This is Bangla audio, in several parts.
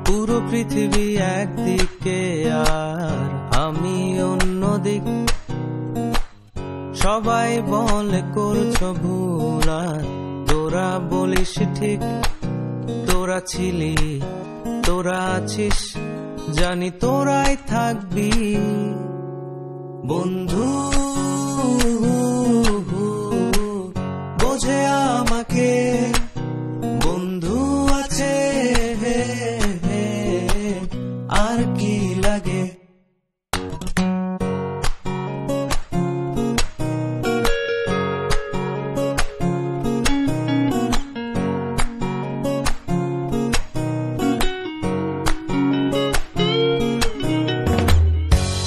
পুরো পৃথিবী একদিকে আর আমি অন্যদিক। সবাই বলে করছো ভুল আর তোরা বলিস ঠিক। তোরা ছিলি, তোরা আছিস, জানি তোরাই থাকবি বন্ধু। বোঝে আমাকে বন্ধু আছে, আর কি লাগে।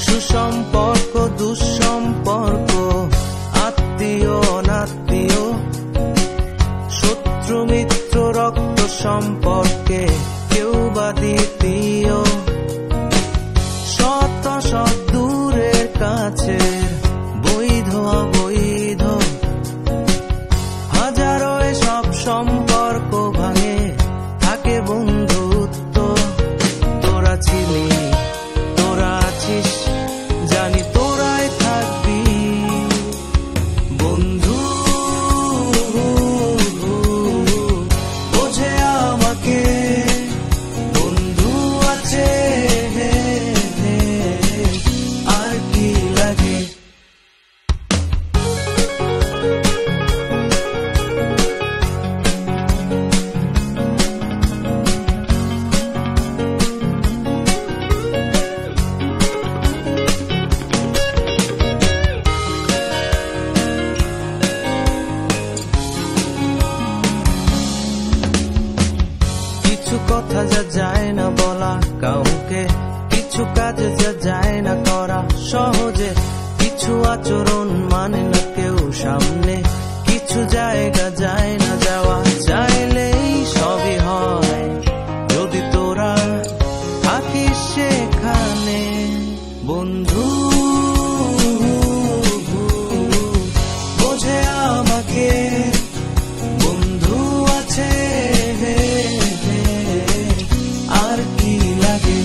সুসম্পর্ক দুঃসম্পর্ক, আত্মীয় অনাত্মীয়, শত্রু মিত্র রক্ত সম্পর্কে কেউ বা দ্বিতীয়। শত শত দূরের কাছে, বৈধ অবৈধ, হাজারো সব সম্পর্ক ভাঙে, থাকে বন্ধুত্ব। তোরা ছিলি, তোরা আছিস, জানি তোরাই থাকবি বন্ধু। বোঝে আমাকে বন্ধু আছে, আর কি লাগে। কিছু কথা যা যায় না বলা কাউকে, কিছু কাজ যা যায় না করা সহজে, কিছু আচরণ মানে না কেউ সামনে, কিছু জায়গা যায় না যাওয়া, চাইলেই সবই হয় যদি তোরা থাকিস সেখানে বন্ধু। বোঝে আমাকে বন্ধু আছে, আর কি লাগে।